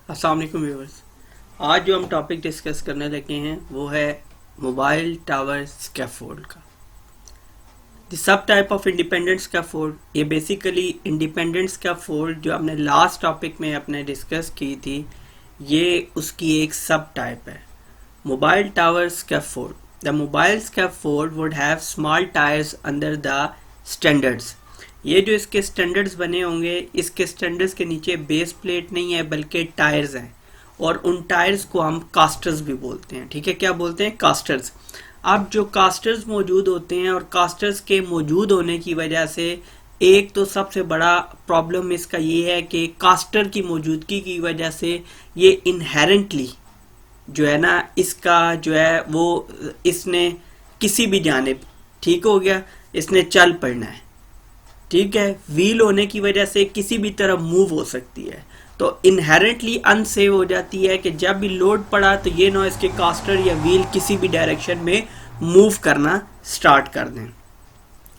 अस्सलाम वालेकुम व्यूअर्स। आज जो हम टॉपिक डिस्कस करने लगे हैं वो है मोबाइल टावर स्कैफोल्ड का। The sub type of independent scaffold, ये बेसिकली इंडिपेंडेंट स्कैफोल्ड जो हमने लास्ट टॉपिक में अपने डिस्कस की थी, ये उसकी एक सब टाइप है। Mobile tower scaffold, the mobile scaffold would have small tyres under the standards. ये जो इसके स्टैंडर्ड्स बने होंगे, इसके स्टैंडर्ड्स के नीचे बेस प्लेट नहीं है बल्कि टायर्स हैं, और उन टायर्स को हम कास्टर्स भी बोलते हैं। ठीक है, क्या बोलते हैं? कास्टर्स। अब जो कास्टर्स मौजूद होते हैं और कास्टर्स के मौजूद होने की वजह से एक तो सबसे बड़ा प्रॉब्लम इसका ये है कि कास्टर की मौजूदगी की वजह से ये इनहेरेंटली जो है ना, इसका जो है वो इसने किसी भी जानिब, ठीक हो गया, इसने चल पड़ना है। ठीक है, व्हील होने की वजह से किसी भी तरफ मूव हो सकती है, तो इनहेरेंटली अनसेव हो जाती है कि जब भी लोड पड़ा तो ये ना इसके कास्टर या व्हील किसी भी डायरेक्शन में मूव करना स्टार्ट कर दें।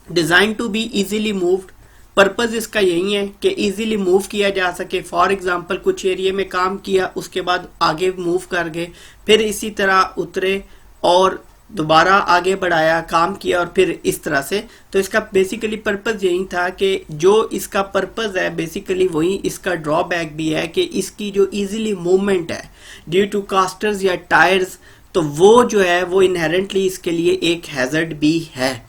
Design to be easily moved, purpose इसका यही है कि इजीली मूव किया जा सके। फॉर एग्जांपल कुछ एरिया में काम किया, उसके बाद आगे मूव कर गए, फिर इसी तरह उतरे और दोबारा आगे बढ़ाया, काम किया, और फिर इस तरह से। तो इसका बेसिकली पर्पस यही था कि जो इसका पर्पस है बेसिकली वही इसका ड्रॉबैक भी है कि इसकी जो इजीली मूवमेंट है ड्यू टू कास्टर्स या टायर्स, तो वो जो है वो इनहेरेंटली इसके लिए एक हैजर्ड भी है।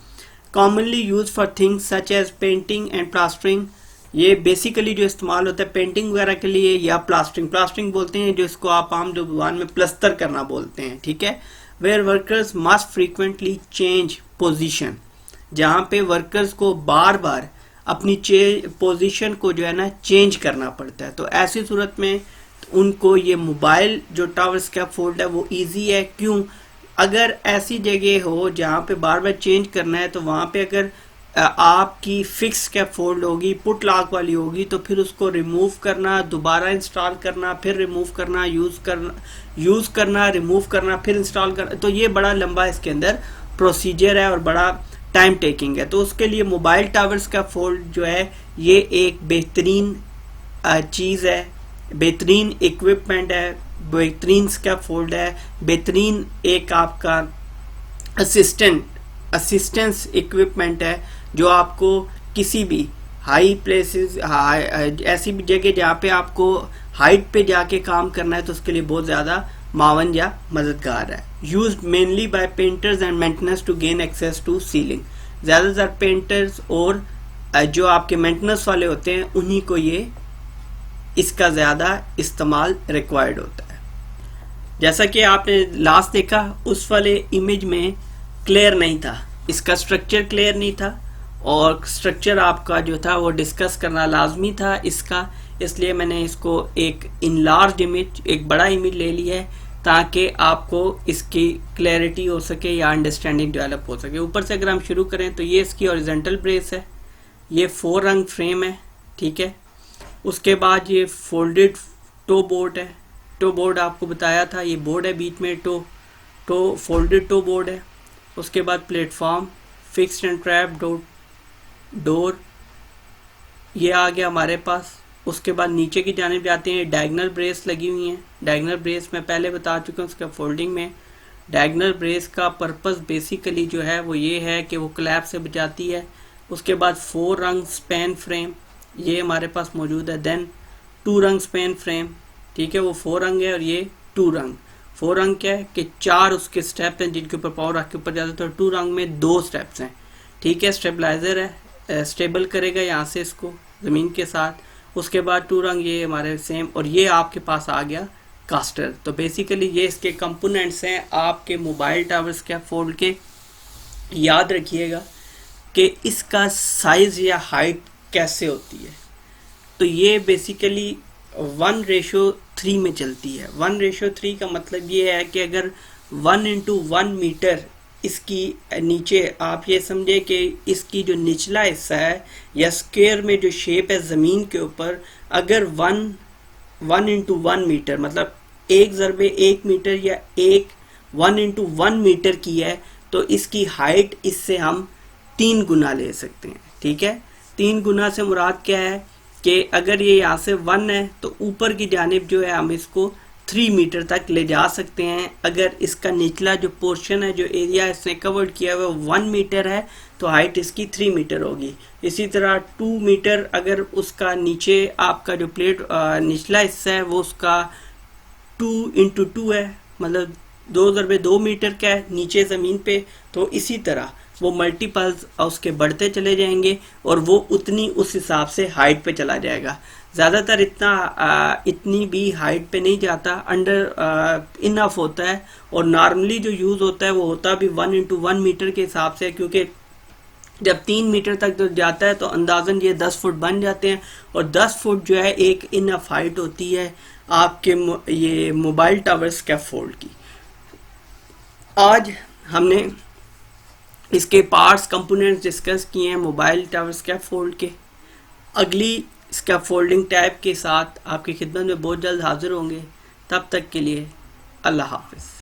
Commonly use for things such as painting and plastering, ये बेसिकली जो इस्तेमाल होता है पेंटिंग वगैरह के लिए या प्लास्टरिंग। प्लास्टरिंग बोलते हैं जो इसको आप आम जुबान में प्लस्तर करना बोलते हैं। ठीक है, where workers must frequently change position, जहाँ पे वर्कर्स को बार बार अपनी पोजीशन को जो है ना चेंज करना पड़ता है। तो ऐसी सूरत में उनको ये मोबाइल जो टावर स्कैफोल्ड है वो इजी है। क्यों? अगर ऐसी जगह हो जहाँ पे बार बार चेंज करना है, तो वहाँ पे अगर आपकी फिक्स स्कैफोल्ड होगी, पुट लॉक वाली होगी, तो फिर उसको रिमूव करना, दोबारा इंस्टॉल करना, फिर रिमूव करना, यूज करना, रिमूव करना, फिर इंस्टॉल करना, तो ये बड़ा लंबा इसके अंदर प्रोसीजर है और बड़ा टाइम टेकिंग है। तो उसके लिए मोबाइल टावर स्कैफोल्ड जो है ये एक बेहतरीन चीज़ है, बेहतरीन इक्विपमेंट है, बेहतरीन स्कैफोल्ड है, बेहतरीन एक आपका असिस्टेंस इक्विपमेंट है जो आपको किसी भी हाई प्लेसेस, ऐसी भी जगह जहाँ पे आपको हाइट पे जाके काम करना है, तो उसके लिए बहुत ज़्यादा मावन या मददगार है। Used mainly by painters and maintenance to gain access to ceiling, ज़्यादातर पेंटर्स और जो आपके मेंटेनेंस वाले होते हैं उन्हीं को ये इसका ज़्यादा इस्तेमाल रिक्वायर्ड होता है। जैसा कि आपने लास्ट देखा, उस वाले इमेज में क्लियर नहीं था, इसका स्ट्रक्चर क्लियर नहीं था, और स्ट्रक्चर आपका जो था वो डिस्कस करना लाजमी था इसका, इसलिए मैंने इसको एक इनलार्ज इमेज, एक बड़ा इमेज ले लिया है ताकि आपको इसकी क्लैरिटी हो सके या अंडरस्टैंडिंग डेवलप हो सके। ऊपर से अगर हम शुरू करें तो ये इसकी हॉरिजॉन्टल ब्रेस है, ये 4 रंग फ्रेम है। ठीक है, उसके बाद ये फोल्डेड टो बोर्ड है। टो बोर्ड आपको बताया था, ये बोर्ड है बीच में, टो फोल्डेड टो बोर्ड है। उसके बाद platform, fixed and trap door ये आ गया हमारे पास। उसके बाद नीचे की जानिब जाते हैं, डायगनल ब्रेस लगी हुई हैं। डायगनल ब्रेस मैं पहले बता चुका हूँ उसका फोल्डिंग में। डायगनल ब्रेस का पर्पस बेसिकली जो है वो ये है कि वो क्लैप से बचाती है। उसके बाद 4 रंग स्पैन फ्रेम ये हमारे पास मौजूद है। देन 2 रंग स्पैन फ्रेम, ठीक है, वो 4 रंग है और ये 2 रंग। 4 रंग क्या है कि 4 उसके स्टेप हैं जिनके ऊपर पावर रख के ऊपर जाते हैं, तो 2 रंग में 2 स्टेप्स हैं। ठीक है, स्टेबलाइजर है, स्टेबल करेगा यहाँ से इसको ज़मीन के साथ। उसके बाद 2 रंग ये हमारे सेम, और ये आपके पास आ गया कास्टर। तो बेसिकली ये इसके कंपोनेंट्स हैं आपके मोबाइल टावर स्कैफोल्ड के। याद रखिएगा कि इसका साइज़ या हाइट कैसे होती है, तो ये बेसिकली 1:3 में चलती है। 1:3 का मतलब ये है कि अगर 1:1 मीटर इसकी नीचे, आप ये समझे कि इसकी जो निचला हिस्सा है या स्क्वायर में जो शेप है ज़मीन के ऊपर, अगर 1:1 मीटर मतलब 1/1 मीटर या 1:1 मीटर की है, तो इसकी हाइट इससे हम 3 गुना ले सकते हैं। ठीक है, 3 गुना से मुराद क्या है कि अगर ये यहाँ से 1 है तो ऊपर की जानिब जो है हम इसको 3 मीटर तक ले जा सकते हैं। अगर इसका निचला जो पोर्शन है, जो एरिया इसने कवर्ड किया हुआ 1 मीटर है तो हाइट इसकी 3 मीटर होगी। इसी तरह 2 मीटर अगर उसका नीचे आपका जो प्लेट निचला हिस्सा है वो उसका 2x2 है, मतलब 2 मीटर का है नीचे ज़मीन पे, तो इसी तरह वो मल्टीपल्स उसके बढ़ते चले जाएंगे और वो उतनी उस हिसाब से हाइट पे चला जाएगा। ज़्यादातर इतनी भी हाइट पे नहीं जाता, अंडर इनफ होता है। और नॉर्मली जो यूज़ होता है वो होता भी 1x1 मीटर के हिसाब से, क्योंकि जब 3 मीटर तक तो जाता है तो अंदाजन ये 10 फुट बन जाते हैं, और 10 फुट जो है एक इनफ हाइट होती है आपके ये मोबाइल टावर स्कैफोल्ड की। आज हमने इसके पार्ट्स कंपोनेंट्स डिस्कस किए हैं मोबाइल टावर स्कैफोल्ड के। अगली स्कैफोल्डिंग टाइप के साथ आपकी खिदमत में बहुत जल्द हाजिर होंगे। तब तक के लिए अल्लाह हाफिज़।